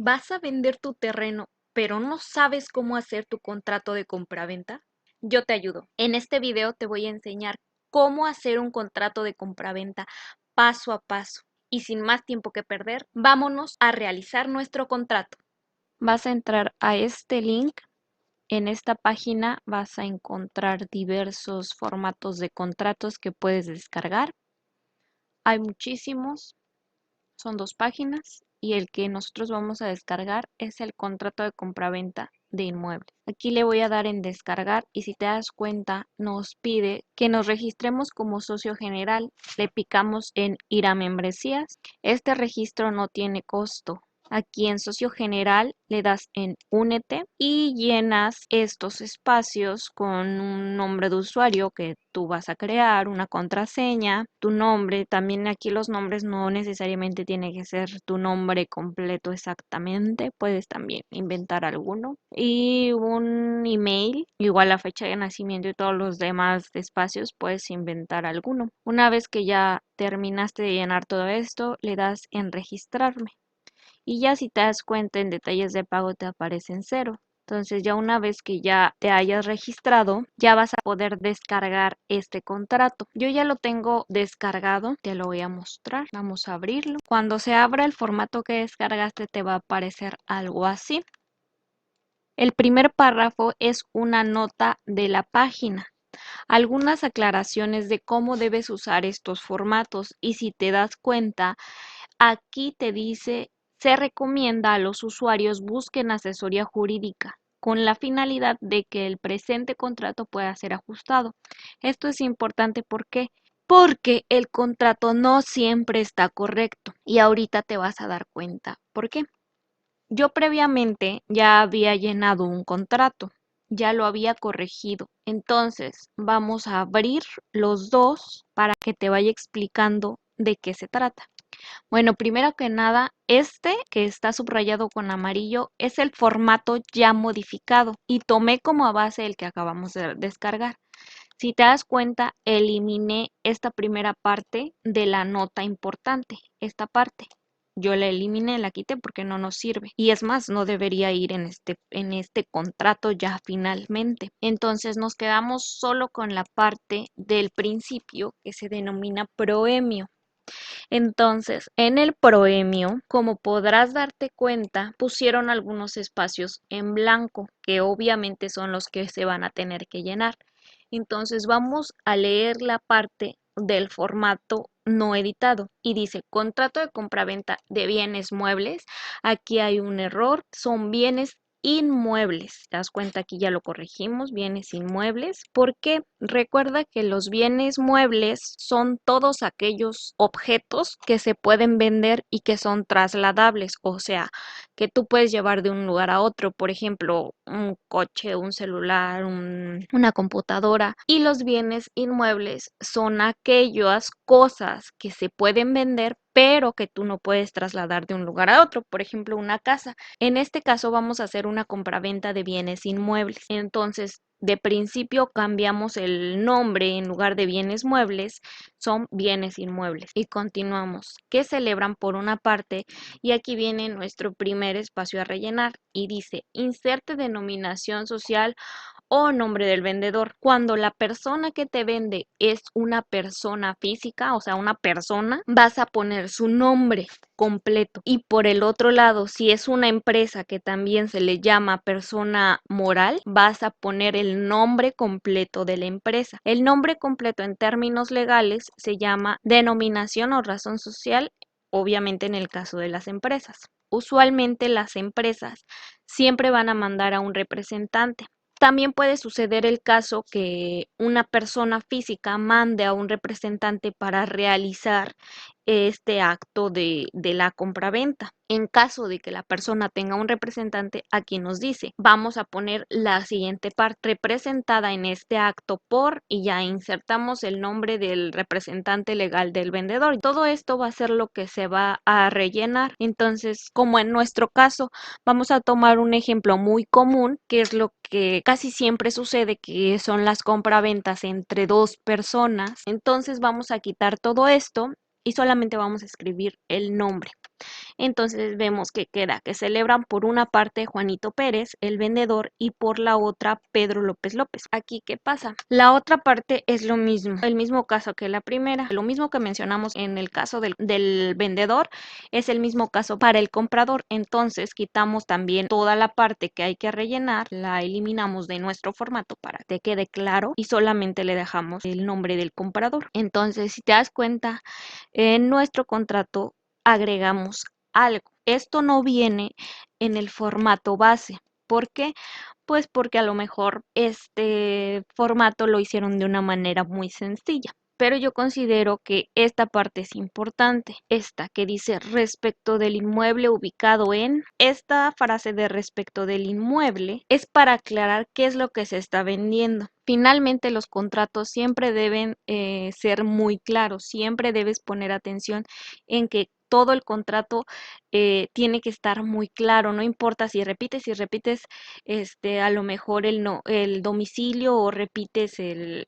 ¿Vas a vender tu terreno, pero no sabes cómo hacer tu contrato de compraventa? Yo te ayudo. En este video te voy a enseñar cómo hacer un contrato de compraventa paso a paso. Y sin más tiempo que perder, vámonos a realizar nuestro contrato. Vas a entrar a este link. En esta página vas a encontrar diversos formatos de contratos que puedes descargar. Hay muchísimos. Son 2 páginas y el que nosotros vamos a descargar es el contrato de compraventa de inmuebles. Aquí le voy a dar en descargar y si te das cuenta nos pide que nos registremos como socio general. Le picamos en ir a membresías. Este registro no tiene costo. Aquí en socio general le das en únete y llenas estos espacios con un nombre de usuario que tú vas a crear, una contraseña, tu nombre. También aquí los nombres no necesariamente tiene que ser tu nombre completo exactamente, puedes también inventar alguno y un email, igual la fecha de nacimiento y todos los demás espacios puedes inventar alguno. Una vez que ya terminaste de llenar todo esto, le das en registrarme. Y ya si te das cuenta en detalles de pago te aparecen cero. Entonces ya una vez que ya te hayas registrado, ya vas a poder descargar este contrato. Yo ya lo tengo descargado, te lo voy a mostrar. Vamos a abrirlo. Cuando se abra el formato que descargaste te va a aparecer algo así. El primer párrafo es una nota de la página. Algunas aclaraciones de cómo debes usar estos formatos y si te das cuenta, aquí te dice, se recomienda a los usuarios busquen asesoría jurídica con la finalidad de que el presente contrato pueda ser ajustado. Esto es importante, ¿por qué? Porque el contrato no siempre está correcto y ahorita te vas a dar cuenta por qué. Yo previamente ya había llenado un contrato, ya lo había corregido. Entonces vamos a abrir los dos para que te vaya explicando de qué se trata. Bueno, primero que nada, este que está subrayado con amarillo es el formato ya modificado y tomé como a base el que acabamos de descargar. Si te das cuenta, eliminé esta primera parte de la nota importante, esta parte. Yo la eliminé, la quité porque no nos sirve. Y es más, no debería ir en este contrato ya finalmente. Entonces nos quedamos solo con la parte del principio que se denomina proemio. Entonces, en el proemio, como podrás darte cuenta, pusieron algunos espacios en blanco, que obviamente son los que se van a tener que llenar. Entonces, vamos a leer la parte del formato no editado y dice contrato de compraventa de bienes muebles. Aquí hay un error, son bienes inmuebles. ¿Te das cuenta? Aquí ya lo corregimos, bienes inmuebles, porque recuerda que los bienes muebles son todos aquellos objetos que se pueden vender y que son trasladables, o sea, que tú puedes llevar de un lugar a otro, por ejemplo, un coche, un celular, una computadora. Y los bienes inmuebles son aquellas cosas que se pueden vender pero que tú no puedes trasladar de un lugar a otro, por ejemplo, una casa. En este caso vamos a hacer una compraventa de bienes inmuebles. Entonces, de principio cambiamos el nombre en lugar de bienes muebles, son bienes inmuebles. Y continuamos, que celebran por una parte, y aquí viene nuestro primer espacio a rellenar y dice, inserte denominación social o nombre del vendedor. Cuando la persona que te vende es una persona física, o sea, una persona, vas a poner su nombre completo. Y por el otro lado, si es una empresa que también se le llama persona moral, vas a poner el nombre completo de la empresa. El nombre completo en términos legales se llama denominación o razón social, obviamente en el caso de las empresas. Usualmente las empresas siempre van a mandar a un representante. También puede suceder el caso que una persona física mande a un representante para realizar este acto de la compraventa. En caso de que la persona tenga un representante, aquí nos dice, vamos a poner la siguiente parte representada en este acto por y ya insertamos el nombre del representante legal del vendedor. Todo esto va a ser lo que se va a rellenar. Entonces, como en nuestro caso, vamos a tomar un ejemplo muy común, que es lo que casi siempre sucede, que son las compraventas entre dos personas. Entonces vamos a quitar todo esto y solamente vamos a escribir el nombre. Entonces vemos que queda que celebran por una parte Juanito Pérez, el vendedor, y por la otra Pedro López López. Aquí, ¿qué pasa? La otra parte es lo mismo, el mismo caso que la primera, lo mismo que mencionamos en el caso del vendedor, es el mismo caso para el comprador. Entonces quitamos también toda la parte que hay que rellenar, la eliminamos de nuestro formato para que quede claro y solamente le dejamos el nombre del comprador. Entonces, si te das cuenta, en nuestro contrato agregamos algo. Esto no viene en el formato base. ¿Por qué? Pues porque a lo mejor este formato lo hicieron de una manera muy sencilla. Pero yo considero que esta parte es importante. Esta que dice respecto del inmueble ubicado en. Esta frase de respecto del inmueble es para aclarar qué es lo que se está vendiendo. Finalmente, los contratos siempre deben ser muy claros. Siempre debes poner atención en que todo el contrato tiene que estar muy claro. No importa si repites a lo mejor el domicilio o repites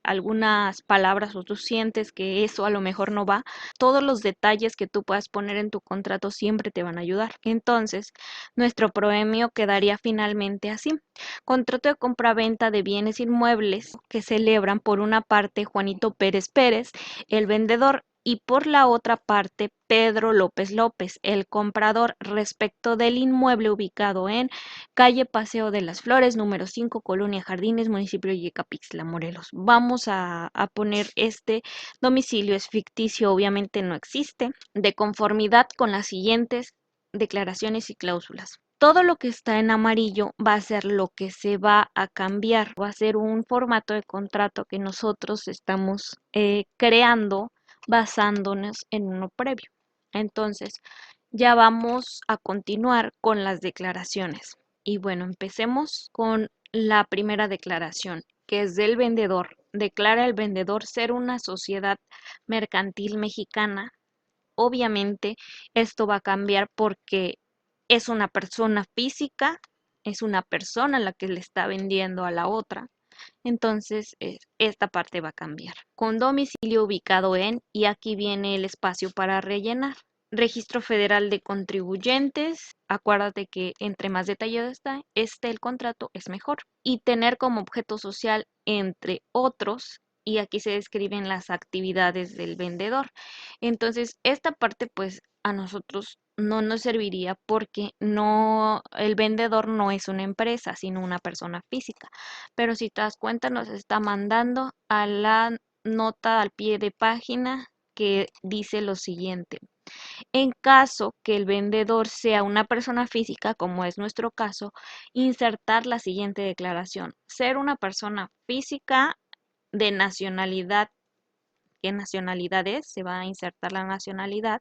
algunas palabras o tú sientes que eso a lo mejor no va. Todos los detalles que tú puedas poner en tu contrato siempre te van a ayudar. Entonces, nuestro proemio quedaría finalmente así. Contrato de compraventa de bienes inmuebles que celebran por una parte Juanito Pérez Pérez, el vendedor, y por la otra parte Pedro López López, el comprador, respecto del inmueble ubicado en calle Paseo de las Flores, número 5, Colonia Jardines, municipio de Yecapixtla, Morelos. Vamos a poner este domicilio, es ficticio, obviamente no existe, de conformidad con las siguientes declaraciones y cláusulas. Todo lo que está en amarillo va a ser lo que se va a cambiar, va a ser un formato de contrato que nosotros estamos creando basándonos en uno previo. Entonces, ya vamos a continuar con las declaraciones. Y bueno, empecemos con la primera declaración, que es del vendedor. Declara el vendedor ser una sociedad mercantil mexicana. Obviamente, esto va a cambiar porque es una persona física, es una persona la que le está vendiendo a la otra. Entonces, esta parte va a cambiar. Con domicilio ubicado en, y aquí viene el espacio para rellenar. Registro Federal de Contribuyentes. Acuérdate que entre más detallado está el contrato, es mejor. Y tener como objeto social, entre otros, y aquí se describen las actividades del vendedor. Entonces, esta parte, pues, a nosotros no nos serviría porque no, el vendedor no es una empresa, sino una persona física. Pero si te das cuenta, nos está mandando a la nota al pie de página que dice lo siguiente. En caso que el vendedor sea una persona física, como es nuestro caso, insertar la siguiente declaración. Ser una persona física de nacionalidad. ¿Qué nacionalidad es? Se va a insertar la nacionalidad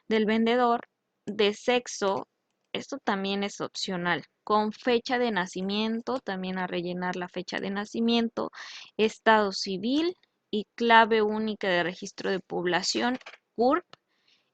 del vendedor, de sexo. Esto también es opcional. Con fecha de nacimiento, también a rellenar la fecha de nacimiento, estado civil y clave única de registro de población, CURP,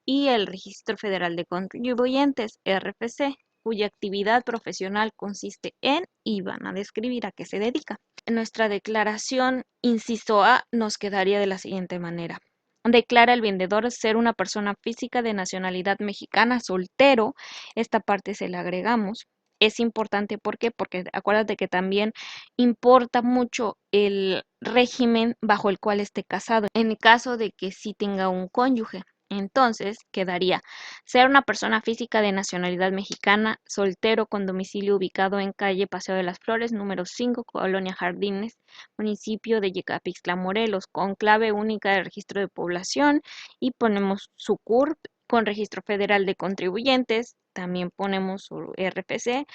y el Registro Federal de Contribuyentes, RFC, cuya actividad profesional consiste en, y van a describir a qué se dedica. Nuestra declaración, inciso A, nos quedaría de la siguiente manera. Declara el vendedor ser una persona física de nacionalidad mexicana, soltero. Esta parte se la agregamos. Es importante, ¿por qué? Porque acuérdate que también importa mucho el régimen bajo el cual esté casado, en el caso de que sí tenga un cónyuge. Entonces, quedaría ser una persona física de nacionalidad mexicana, soltero con domicilio ubicado en calle Paseo de las Flores, número 5, Colonia Jardines, municipio de Yecapixtla, Morelos, con clave única de registro de población y ponemos su CURP con registro federal de contribuyentes, también ponemos su RFC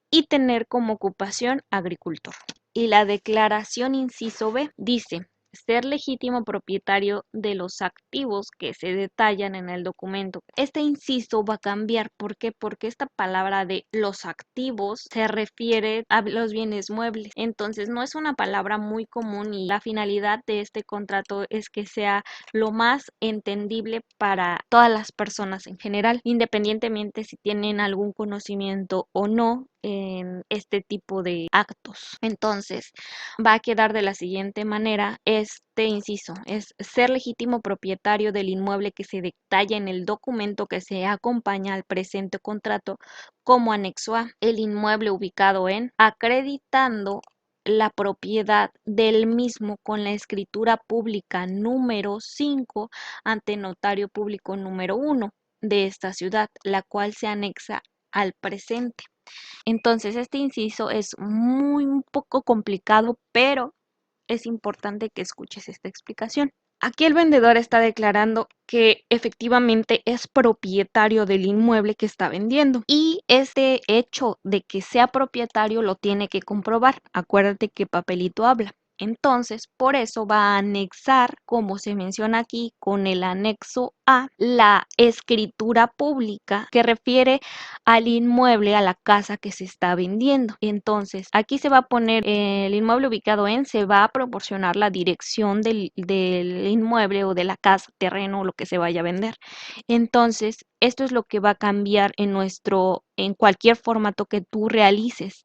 y tener como ocupación agricultor. Y la declaración inciso B dice ser legítimo propietario de los activos que se detallan en el documento. Este inciso va a cambiar. ¿Por qué? Porque esta palabra de los activos se refiere a los bienes muebles. Entonces no es una palabra muy común y la finalidad de este contrato es que sea lo más entendible para todas las personas en general, independientemente si tienen algún conocimiento o no en este tipo de actos. Entonces, va a quedar de la siguiente manera este inciso: es ser legítimo propietario del inmueble que se detalla en el documento que se acompaña al presente contrato como anexo A, el inmueble ubicado en, acreditando la propiedad del mismo con la escritura pública número 5 ante notario público número 1 de esta ciudad, la cual se anexa al presente. Entonces, este inciso es un poco complicado, pero es importante que escuches esta explicación. Aquí el vendedor está declarando que efectivamente es propietario del inmueble que está vendiendo, y este hecho de que sea propietario lo tiene que comprobar. Acuérdate que papelito habla. Entonces, por eso va a anexar, como se menciona aquí, con el anexo A, la escritura pública que refiere al inmueble, a la casa que se está vendiendo. Entonces, aquí se va a poner el inmueble ubicado en, se va a proporcionar la dirección del inmueble o de la casa, terreno o lo que se vaya a vender. Entonces, esto es lo que va a cambiar en cualquier formato que tú realices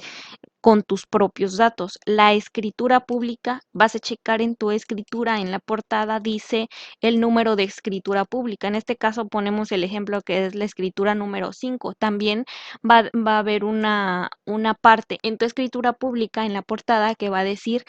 con tus propios datos. La escritura pública, vas a checar en tu escritura, en la portada dice el número de escritura pública. En este caso ponemos el ejemplo que es la escritura número 5. También va a haber una parte en tu escritura pública, en la portada, que va a decir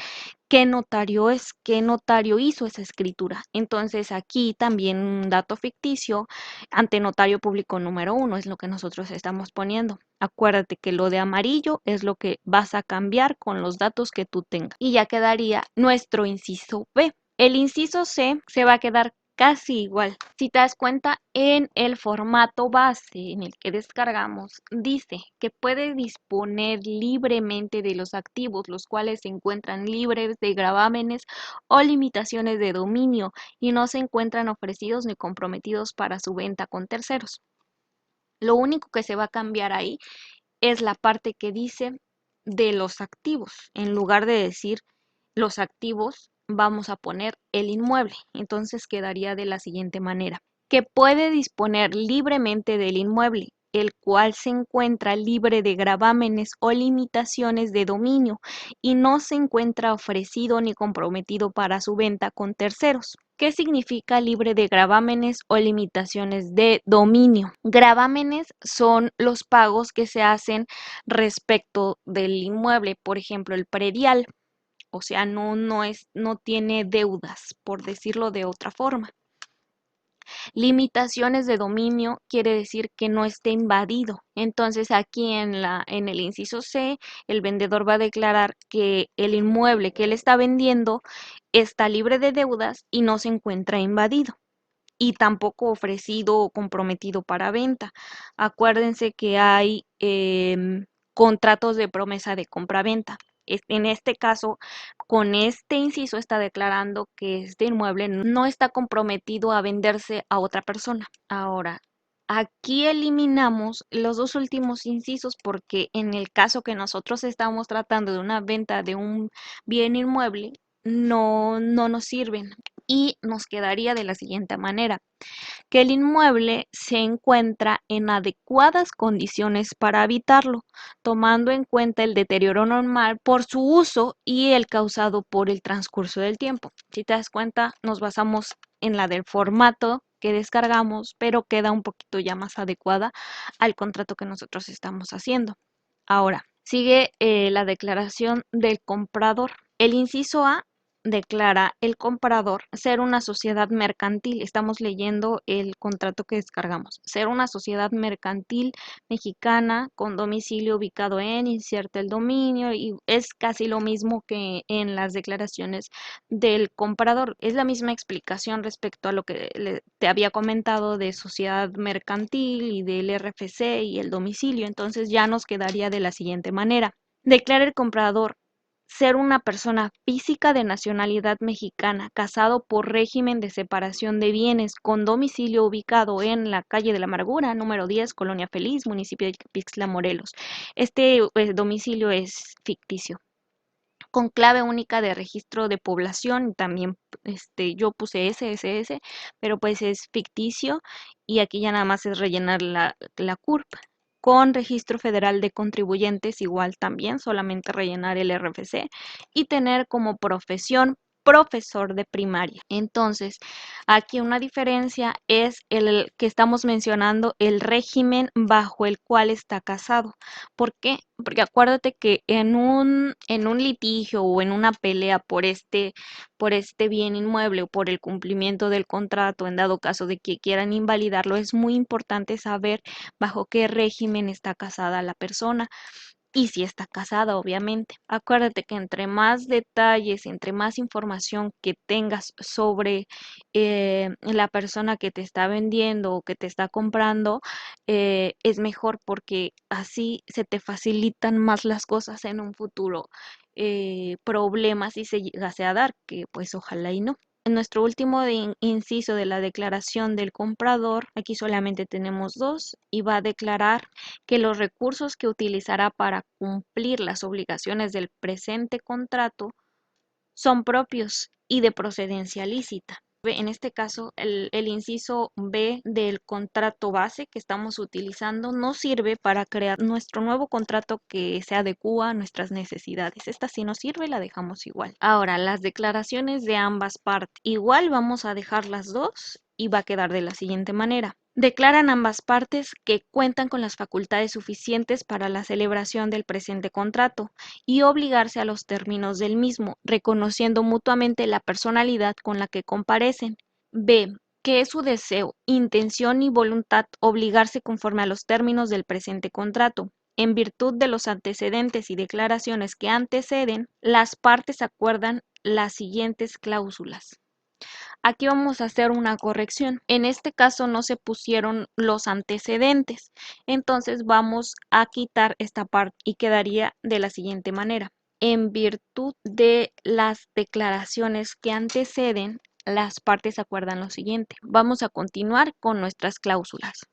qué notario es, qué notario hizo esa escritura. Entonces aquí también un dato ficticio ante notario público número 1 es lo que nosotros estamos poniendo. Acuérdate que lo de amarillo es lo que vas a cambiar con los datos que tú tengas. Y ya quedaría nuestro inciso B. El inciso C se va a quedar casi igual. Si te das cuenta, en el formato base en el que descargamos, dice que puede disponer libremente de los activos, los cuales se encuentran libres de gravámenes o limitaciones de dominio y no se encuentran ofrecidos ni comprometidos para su venta con terceros. Lo único que se va a cambiar ahí es la parte que dice de los activos. En lugar de decir los activos, vamos a poner el inmueble. Entonces quedaría de la siguiente manera: que puede disponer libremente del inmueble, el cual se encuentra libre de gravámenes o limitaciones de dominio y no se encuentra ofrecido ni comprometido para su venta con terceros. ¿Qué significa libre de gravámenes o limitaciones de dominio? Gravámenes son los pagos que se hacen respecto del inmueble, por ejemplo, el predial. O sea, no tiene deudas, por decirlo de otra forma. Limitaciones de dominio quiere decir que no esté invadido. Entonces, aquí en el inciso C, el vendedor va a declarar que el inmueble que él está vendiendo está libre de deudas y no se encuentra invadido, y tampoco ofrecido o comprometido para venta. Acuérdense que hay contratos de promesa de compraventa. En este caso, con este inciso está declarando que este inmueble no está comprometido a venderse a otra persona. Ahora, aquí eliminamos los dos últimos incisos porque en el caso que nosotros estamos tratando de una venta de un bien inmueble, no nos sirven, y nos quedaría de la siguiente manera: que el inmueble se encuentra en adecuadas condiciones para habitarlo, tomando en cuenta el deterioro normal por su uso y el causado por el transcurso del tiempo. Si te das cuenta, nos basamos en la del formato que descargamos, pero queda un poquito ya más adecuada al contrato que nosotros estamos haciendo. Ahora, sigue la declaración del comprador. El inciso A declara el comprador ser una sociedad mercantil. Estamos leyendo el contrato que descargamos. Ser una sociedad mercantil mexicana con domicilio ubicado en, inserta el dominio, y es casi lo mismo que en las declaraciones del comprador. Es la misma explicación respecto a lo que te había comentado de sociedad mercantil y del RFC y el domicilio. Entonces ya nos quedaría de la siguiente manera: declara el comprador ser una persona física de nacionalidad mexicana, casado por régimen de separación de bienes, con domicilio ubicado en la calle de la Amargura, número 10, Colonia Feliz, municipio de Pixtla, Morelos. Este domicilio es ficticio, con clave única de registro de población. También yo puse SSS, pero pues es ficticio, y aquí ya nada más es rellenar la CURP. con Registro Federal de Contribuyentes, igual también, solamente rellenar el RFC y tener como profesión profesor de primaria. Entonces, aquí una diferencia es el que estamos mencionando, el régimen bajo el cual está casado. ¿Por qué? Porque acuérdate que en un litigio o en una pelea por este bien inmueble o por el cumplimiento del contrato, en dado caso de que quieran invalidarlo, es muy importante saber bajo qué régimen está casada la persona y si está casada, obviamente. Acuérdate que entre más detalles, entre más información que tengas sobre la persona que te está vendiendo o que te está comprando, es mejor porque así se te facilitan más las cosas en un futuro. Problemas si se llegase a dar, que pues ojalá y no. En nuestro último inciso de la declaración del comprador, aquí solamente tenemos dos, y va a declarar que los recursos que utilizará para cumplir las obligaciones del presente contrato son propios y de procedencia lícita. En este caso, el inciso B del contrato base que estamos utilizando nos sirve para crear nuestro nuevo contrato que se adecúa a nuestras necesidades. Esta sí nos sirve, la dejamos igual. Ahora, las declaraciones de ambas partes. Igual vamos a dejar las dos y va a quedar de la siguiente manera. Declaran ambas partes que cuentan con las facultades suficientes para la celebración del presente contrato y obligarse a los términos del mismo, reconociendo mutuamente la personalidad con la que comparecen. B. Que es su deseo, intención y voluntad obligarse conforme a los términos del presente contrato. En virtud de los antecedentes y declaraciones que anteceden, las partes acuerdan las siguientes cláusulas. Aquí vamos a hacer una corrección. En este caso no se pusieron los antecedentes. Entonces vamos a quitar esta parte y quedaría de la siguiente manera. En virtud de las declaraciones que anteceden, las partes acuerdan lo siguiente. Vamos a continuar con nuestras cláusulas.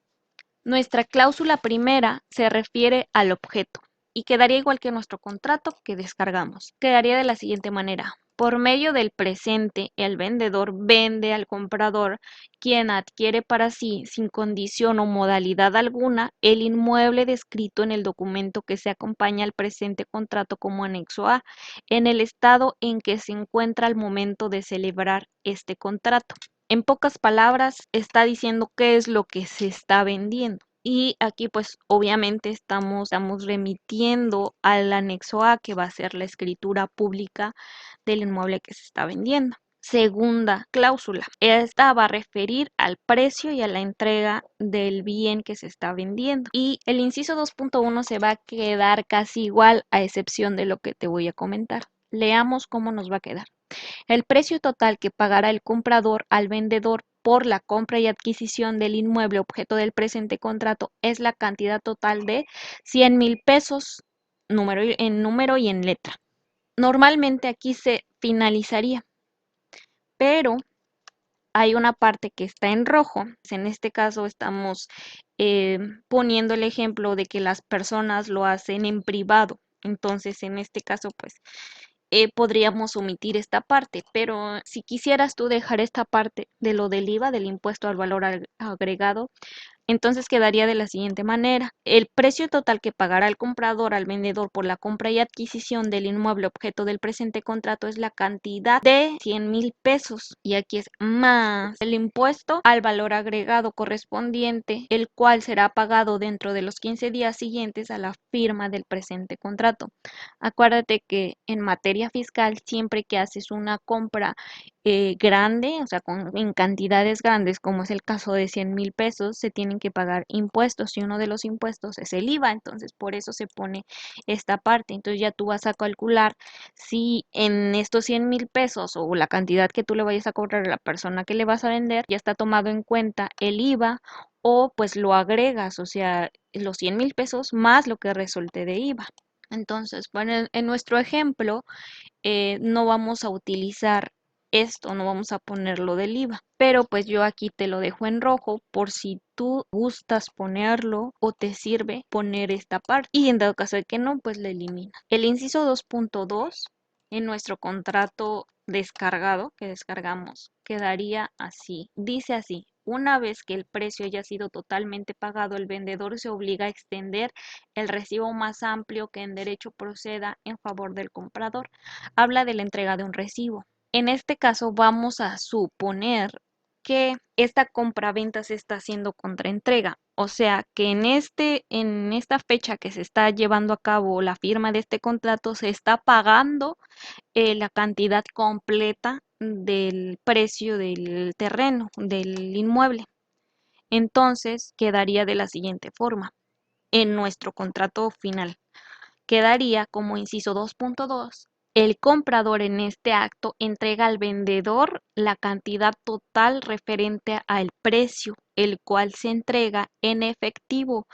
Nuestra cláusula primera se refiere al objeto y quedaría igual que nuestro contrato que descargamos. Quedaría de la siguiente manera. Por medio del presente, el vendedor vende al comprador, quien adquiere para sí, sin condición o modalidad alguna, el inmueble descrito en el documento que se acompaña al presente contrato como anexo A, en el estado en que se encuentra al momento de celebrar este contrato. En pocas palabras, está diciendo qué es lo que se está vendiendo. Y aquí pues obviamente estamos remitiendo al anexo A, que va a ser la escritura pública del inmueble que se está vendiendo. Segunda cláusula. Esta va a referir al precio y a la entrega del bien que se está vendiendo. Y el inciso 2.1 se va a quedar casi igual, a excepción de lo que te voy a comentar. Leamos cómo nos va a quedar. El precio total que pagará el comprador al vendedor por la compra y adquisición del inmueble objeto del presente contrato es la cantidad total de 100,000 pesos en número y en letra. Normalmente aquí se finalizaría, pero hay una parte que está en rojo. En este caso estamos poniendo el ejemplo de que las personas lo hacen en privado. Entonces, en este caso, pues podríamos omitir esta parte, pero si quisieras tú dejar esta parte de lo del IVA, del impuesto al valor agregado, entonces quedaría de la siguiente manera. El precio total que pagará el comprador al vendedor por la compra y adquisición del inmueble objeto del presente contrato es la cantidad de 100,000 pesos. Y aquí es más el impuesto al valor agregado correspondiente, el cual será pagado dentro de los 15 días siguientes a la firma del presente contrato. Acuérdate que en materia fiscal, siempre que haces una compra grande, o sea, en cantidades grandes, como es el caso de 100,000 pesos, se tienen que pagar impuestos y uno de los impuestos es el IVA, entonces por eso se pone esta parte. Entonces ya tú vas a calcular si en estos 100,000 pesos o la cantidad que tú le vayas a cobrar a la persona que le vas a vender, ya está tomado en cuenta el IVA o pues lo agregas, o sea, los 100,000 pesos más lo que resulte de IVA. Entonces, bueno, en nuestro ejemplo, no vamos a utilizar esto, no vamos a ponerlo del IVA, pero pues yo aquí te lo dejo en rojo por si tú gustas ponerlo o te sirve poner esta parte y en dado caso de que no, pues la elimina. El inciso 2.2 En nuestro contrato descargado que descargamos, quedaría así. Dice así: una vez que el precio haya sido totalmente pagado, el vendedor se obliga a extender el recibo más amplio que en derecho proceda en favor del comprador. Habla de la entrega de un recibo. En este caso vamos a suponer que esta compraventa se está haciendo contra entrega. O sea que en esta fecha que se está llevando a cabo la firma de este contrato, se está pagando la cantidad completa del precio del terreno, del inmueble. Entonces quedaría de la siguiente forma. En nuestro contrato final quedaría como inciso 2.2: el comprador en este acto entrega al vendedor la cantidad total referente al precio, el cual se entrega en efectivo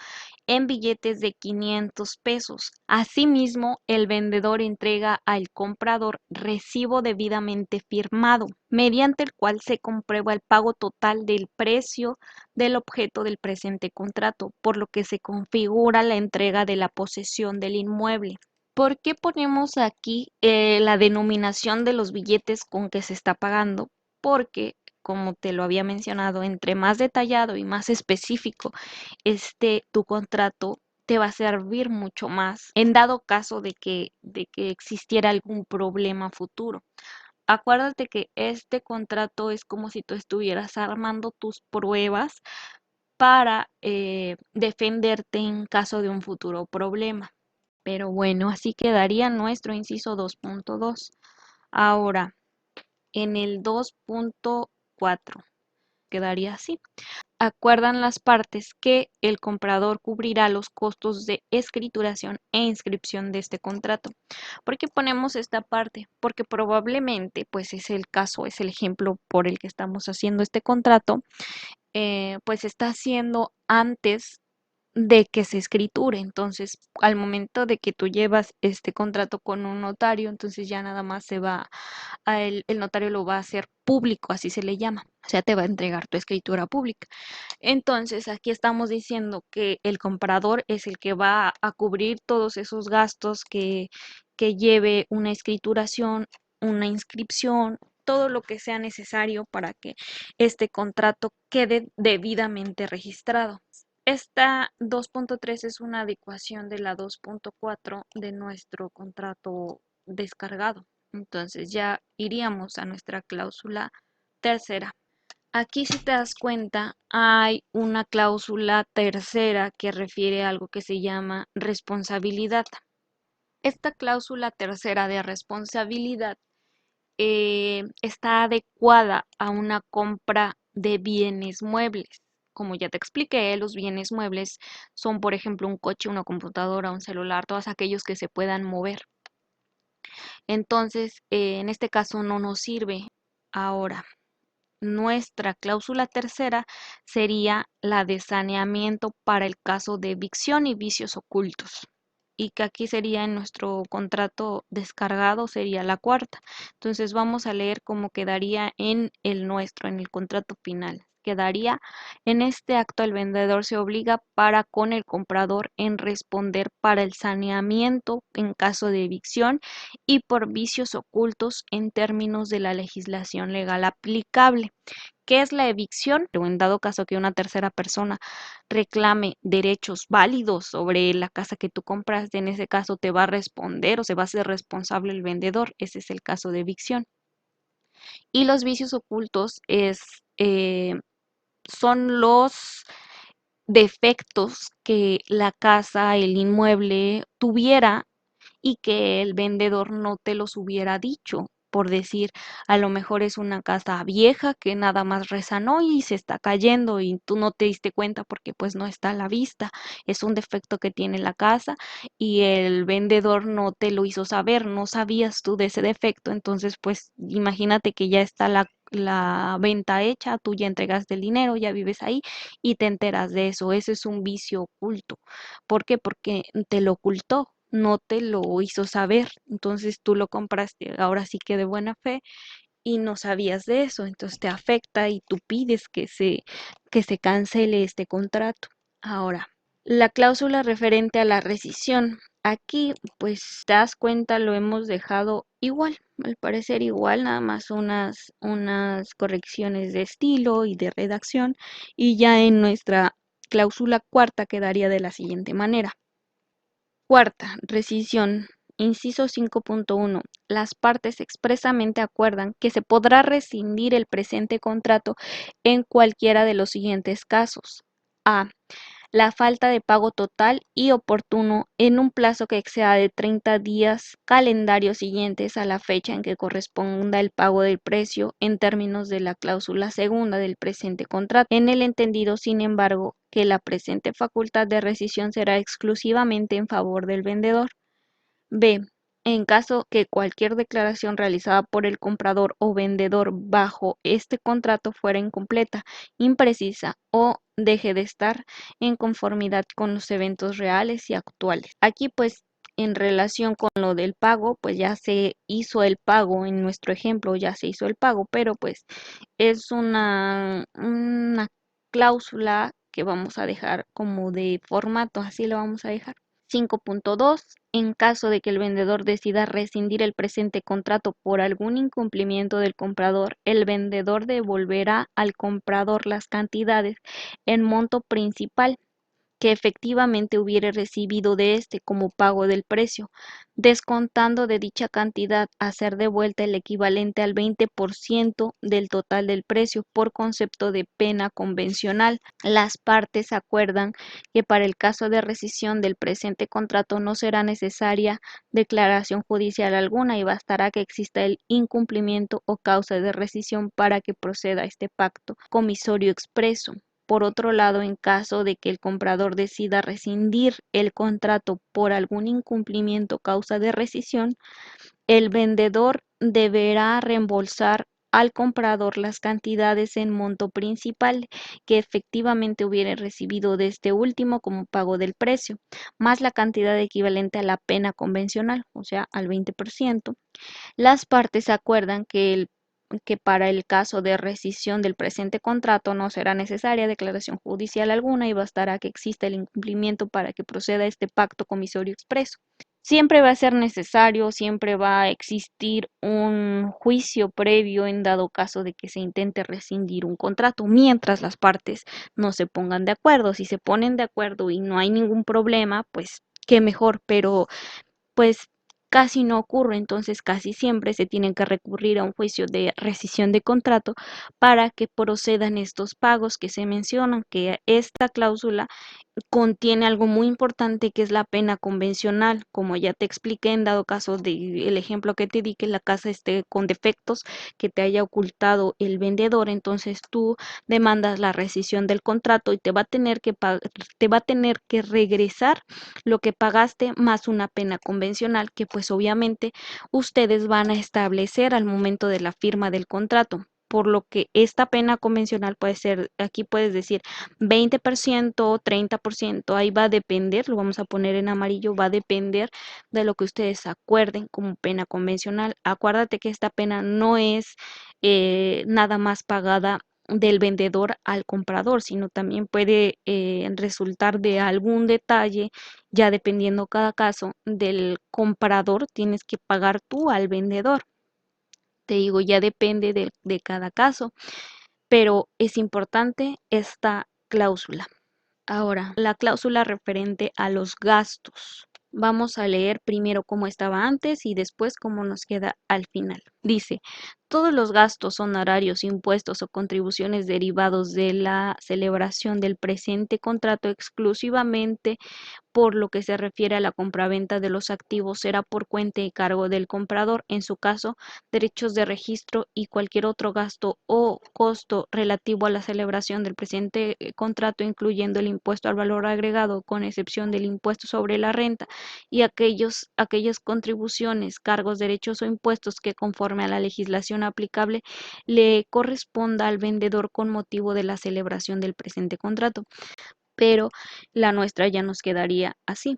en billetes de 500 pesos. Asimismo, el vendedor entrega al comprador recibo debidamente firmado, mediante el cual se comprueba el pago total del precio del objeto del presente contrato, por lo que se configura la entrega de la posesión del inmueble. ¿Por qué ponemos aquí la denominación de los billetes con que se está pagando? Porque, como te lo había mencionado, entre más detallado y más específico tu contrato, te va a servir mucho más en dado caso de que existiera algún problema futuro. Acuérdate que este contrato es como si tú estuvieras armando tus pruebas para defenderte en caso de un futuro problema. Pero bueno, así quedaría nuestro inciso 2.2. Ahora, en el 2.4 quedaría así: acuerdan las partes que el comprador cubrirá los costos de escrituración e inscripción de este contrato. ¿Por qué ponemos esta parte? Porque probablemente, pues es el caso, es el ejemplo por el que estamos haciendo este contrato, pues se está haciendo antes de que se escriture. Entonces, al momento de que tú llevas este contrato con un notario, entonces ya nada más el notario lo va a hacer público, así se le llama. O sea, te va a entregar tu escritura pública. Entonces, aquí estamos diciendo que el comprador es el que va a cubrir todos esos gastos que lleve una escrituración, una inscripción, todo lo que sea necesario para que este contrato quede debidamente registrado. Esta 2.3 es una adecuación de la 2.4 de nuestro contrato descargado. Entonces ya iríamos a nuestra cláusula tercera. Aquí, si te das cuenta, hay una cláusula tercera que refiere a algo que se llama responsabilidad. Esta cláusula tercera de responsabilidad está adecuada a una compra de bienes muebles. Como ya te expliqué, los bienes muebles son, por ejemplo, un coche, una computadora, un celular, todos aquellos que se puedan mover. Entonces, en este caso no nos sirve. Ahora, nuestra cláusula tercera sería la de saneamiento para el caso de evicción y vicios ocultos, y que aquí sería en nuestro contrato descargado, sería la cuarta. Entonces vamos a leer cómo quedaría en el nuestro, en el contrato final. Quedaría: en este acto el vendedor se obliga para con el comprador en responder para el saneamiento en caso de evicción y por vicios ocultos en términos de la legislación legal aplicable. ¿Qué es la evicción? O en dado caso que una tercera persona reclame derechos válidos sobre la casa que tú compraste, en ese caso te va a responder o se va a hacer responsable el vendedor. Ese es el caso de evicción. Y los vicios ocultos son los defectos que la casa, el inmueble tuviera y que el vendedor no te los hubiera dicho. Por decir, a lo mejor es una casa vieja que nada más rezanó y se está cayendo y tú no te diste cuenta porque pues no está a la vista. Es un defecto que tiene la casa y el vendedor no te lo hizo saber, no sabías tú de ese defecto. Entonces, pues imagínate que ya está la venta hecha, tú ya entregaste el dinero, ya vives ahí y te enteras de eso. Ese es un vicio oculto. ¿Por qué? Porque te lo ocultó, no te lo hizo saber. Entonces tú lo compraste ahora sí que de buena fe y no sabías de eso. Entonces te afecta y tú pides que se cancele este contrato. Ahora, La cláusula referente a la rescisión. Aquí, pues, te das cuenta, lo hemos dejado igual, al parecer igual, nada más unas correcciones de estilo y de redacción, y ya en nuestra cláusula cuarta quedaría de la siguiente manera. Cuarta, rescisión. Inciso 5.1. Las partes expresamente acuerdan que se podrá rescindir el presente contrato en cualquiera de los siguientes casos. A. La falta de pago total y oportuno en un plazo que exceda de 30 días calendarios siguientes a la fecha en que corresponda el pago del precio en términos de la cláusula segunda del presente contrato. En el entendido, sin embargo, que la presente facultad de rescisión será exclusivamente en favor del vendedor. B. En caso que cualquier declaración realizada por el comprador o vendedor bajo este contrato fuera incompleta, imprecisa o deje de estar en conformidad con los eventos reales y actuales. Aquí pues en relación con lo del pago, pues ya se hizo el pago, en nuestro ejemplo ya se hizo el pago, pero pues es una cláusula que vamos a dejar como de formato, así lo vamos a dejar. 5.2. En caso de que el vendedor decida rescindir el presente contrato por algún incumplimiento del comprador, el vendedor devolverá al comprador las cantidades en monto principal que efectivamente hubiere recibido de éste como pago del precio, descontando de dicha cantidad a ser devuelta el equivalente al 20% del total del precio por concepto de pena convencional. Las partes acuerdan que para el caso de rescisión del presente contrato no será necesaria declaración judicial alguna y bastará que exista el incumplimiento o causa de rescisión para que proceda este pacto comisorio expreso. Por otro lado, en caso de que el comprador decida rescindir el contrato por algún incumplimiento o causa de rescisión, el vendedor deberá reembolsar al comprador las cantidades en monto principal que efectivamente hubiere recibido de este último como pago del precio, más la cantidad equivalente a la pena convencional, o sea, al 20%. Las partes acuerdan que para el caso de rescisión del presente contrato no será necesaria declaración judicial alguna y bastará que exista el incumplimiento para que proceda este pacto comisorio expreso. Siempre va a ser necesario, siempre va a existir un juicio previo en dado caso de que se intente rescindir un contrato, mientras las partes no se pongan de acuerdo. Si se ponen de acuerdo y no hay ningún problema, pues qué mejor, pero pues casi no ocurre, entonces casi siempre se tienen que recurrir a un juicio de rescisión de contrato para que procedan estos pagos que se mencionan, que esta cláusula contiene algo muy importante que es la pena convencional, como ya te expliqué en dado caso del ejemplo que te di, que la casa esté con defectos que te haya ocultado el vendedor, entonces tú demandas la rescisión del contrato y te va a tener que te va a tener que regresar lo que pagaste más una pena convencional que pues obviamente ustedes van a establecer al momento de la firma del contrato. Por lo que esta pena convencional puede ser, aquí puedes decir 20%, 30%, ahí va a depender, lo vamos a poner en amarillo, va a depender de lo que ustedes acuerden como pena convencional. Acuérdate que esta pena no es nada más pagada del vendedor al comprador, sino también puede resultar de algún detalle, ya dependiendo cada caso del comprador, tienes que pagar tú al vendedor. Te digo, ya depende de cada caso, pero es importante esta cláusula. Ahora, la cláusula referente a los gastos. Vamos a leer primero cómo estaba antes y después cómo nos queda al final. Dice, todos los gastos, honorarios, impuestos o contribuciones derivados de la celebración del presente contrato exclusivamente por lo que se refiere a la compraventa de los activos será por cuenta y cargo del comprador, en su caso, derechos de registro y cualquier otro gasto o costo relativo a la celebración del presente contrato, incluyendo el impuesto al valor agregado, con excepción del impuesto sobre la renta y aquellas contribuciones, cargos, derechos o impuestos que conforme a la legislación aplicable le corresponda al vendedor con motivo de la celebración del presente contrato, pero la nuestra ya nos quedaría así.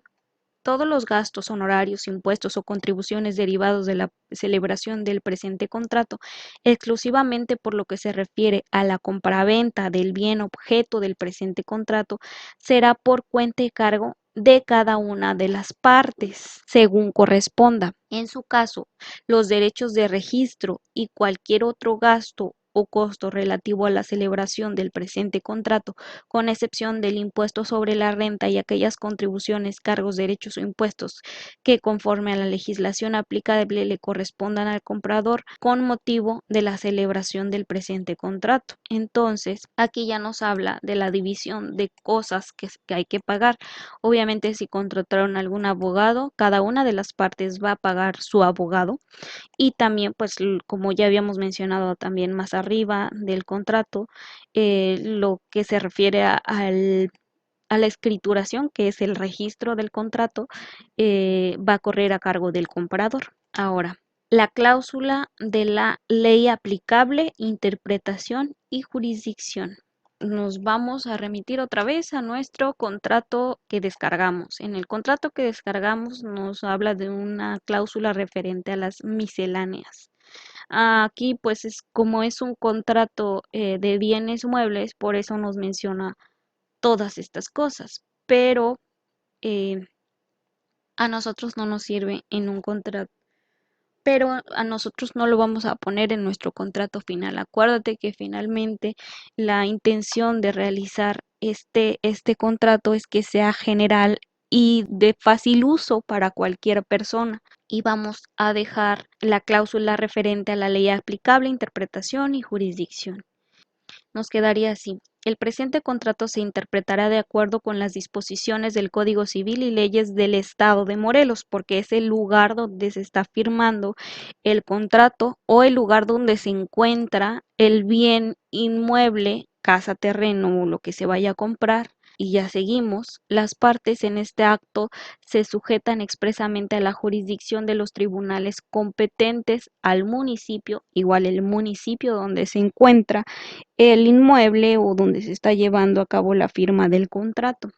todos los gastos, honorarios, impuestos o contribuciones derivados de la celebración del presente contrato, exclusivamente por lo que se refiere a la compraventa del bien objeto del presente contrato, será por cuenta y cargo de cada una de las partes, según corresponda. En su caso, los derechos de registro y cualquier otro gasto o costo relativo a la celebración del presente contrato, con excepción del impuesto sobre la renta y aquellas contribuciones, cargos, derechos o impuestos que conforme a la legislación aplicable le correspondan al comprador con motivo de la celebración del presente contrato. Entonces, aquí ya nos habla de la división de cosas que hay que pagar. Obviamente, si contrataron algún abogado, cada una de las partes va a pagar su abogado y también, pues, como ya habíamos mencionado también más arriba del contrato, lo que se refiere a la escrituración, que es el registro del contrato, va a correr a cargo del comprador. Ahora, la cláusula de la ley aplicable, interpretación y jurisdicción. Nos vamos a remitir otra vez a nuestro contrato que descargamos. En el contrato que descargamos nos habla de una cláusula referente a las misceláneas. Aquí pues es como es un contrato de bienes muebles, por eso nos menciona todas estas cosas, pero eh, a nosotros no nos sirve en un contrato, pero a nosotros no lo vamos a poner en nuestro contrato final. Acuérdate que finalmente la intención de realizar este contrato es que sea general y de fácil uso para cualquier persona. Y vamos a dejar la cláusula referente a la ley aplicable, interpretación y jurisdicción. Nos quedaría así. El presente contrato se interpretará de acuerdo con las disposiciones del Código Civil y leyes del Estado de Morelos, porque es el lugar donde se está firmando el contrato o el lugar donde se encuentra el bien inmueble, casa, terreno o lo que se vaya a comprar. Y ya seguimos. Las partes en este acto se sujetan expresamente a la jurisdicción de los tribunales competentes al municipio, igual el municipio donde se encuentra el inmueble o donde se está llevando a cabo la firma del contrato.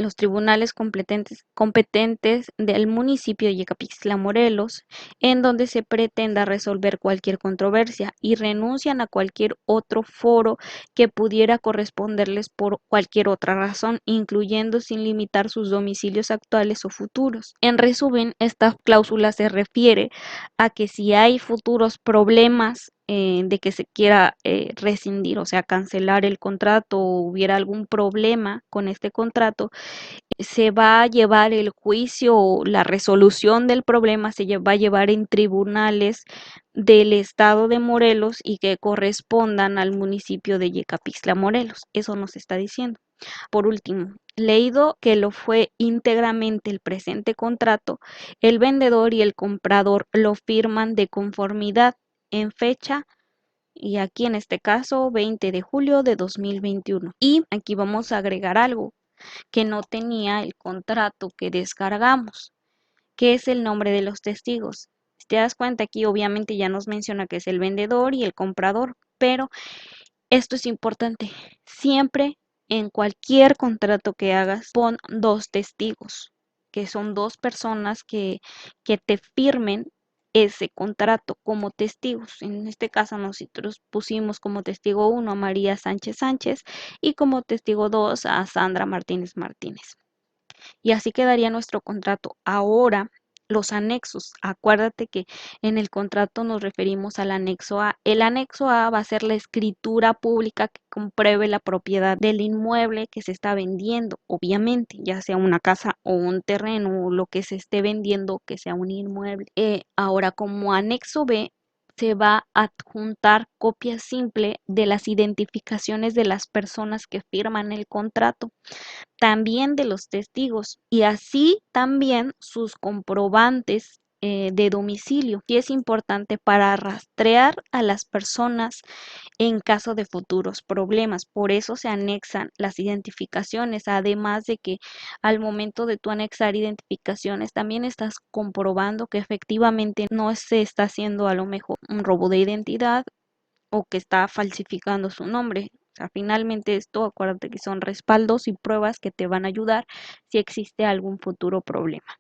Los tribunales competentes del municipio de Yecapixtla, Morelos, en donde se pretenda resolver cualquier controversia y renuncian a cualquier otro foro que pudiera corresponderles por cualquier otra razón, incluyendo sin limitar sus domicilios actuales o futuros. En resumen, esta cláusula se refiere a que si hay futuros problemas de que se quiera rescindir, o sea, cancelar el contrato o hubiera algún problema con este contrato, se va a llevar el juicio o la resolución del problema se va a llevar en tribunales del estado de Morelos y que correspondan al municipio de Yecapixtla, Morelos. Eso nos está diciendo. Por último, leído que lo fue íntegramente el presente contrato, el vendedor y el comprador lo firman de conformidad en fecha y aquí en este caso 20 de julio de 2021. Y aquí vamos a agregar algo que no tenía el contrato que descargamos, que es el nombre de los testigos. Si te das cuenta aquí obviamente ya nos menciona que es el vendedor y el comprador, pero esto es importante. Siempre en cualquier contrato que hagas, pon dos testigos, que son dos personas que te firmen ese contrato como testigos. En este caso nosotros pusimos como testigo 1 a María Sánchez Sánchez y como testigo 2 a Sandra Martínez Martínez. Y así quedaría nuestro contrato. Ahora, los anexos. Acuérdate que en el contrato nos referimos al anexo A. El anexo A va a ser la escritura pública que compruebe la propiedad del inmueble que se está vendiendo, obviamente, ya sea una casa o un terreno o lo que se esté vendiendo, que sea un inmueble. Ahora, como anexo B, se va a adjuntar copia simple de las identificaciones de las personas que firman el contrato, también de los testigos y así también sus comprobantes de domicilio. Y es importante para rastrear a las personas en caso de futuros problemas. Por eso se anexan las identificaciones, además de que al momento de tu anexar identificaciones también estás comprobando que efectivamente no se está haciendo a lo mejor un robo de identidad o que está falsificando su nombre. sea, finalmente esto, acuérdate que son respaldos y pruebas que te van a ayudar si existe algún futuro problema.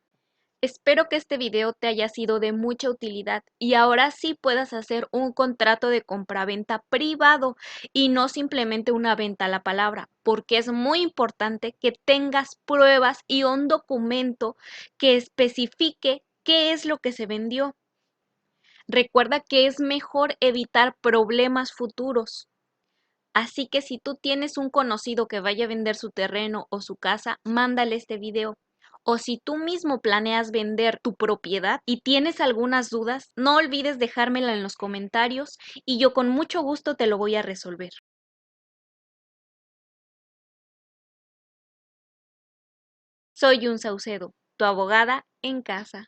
Espero que este video te haya sido de mucha utilidad y ahora sí puedas hacer un contrato de compraventa privado y no simplemente una venta a la palabra, porque es muy importante que tengas pruebas y un documento que especifique qué es lo que se vendió. Recuerda que es mejor evitar problemas futuros. Así que si tú tienes un conocido que vaya a vender su terreno o su casa, mándale este video. O si tú mismo planeas vender tu propiedad y tienes algunas dudas, no olvides dejármela en los comentarios y yo con mucho gusto te lo voy a resolver. Soy Yun Saucedo, tu abogada en casa.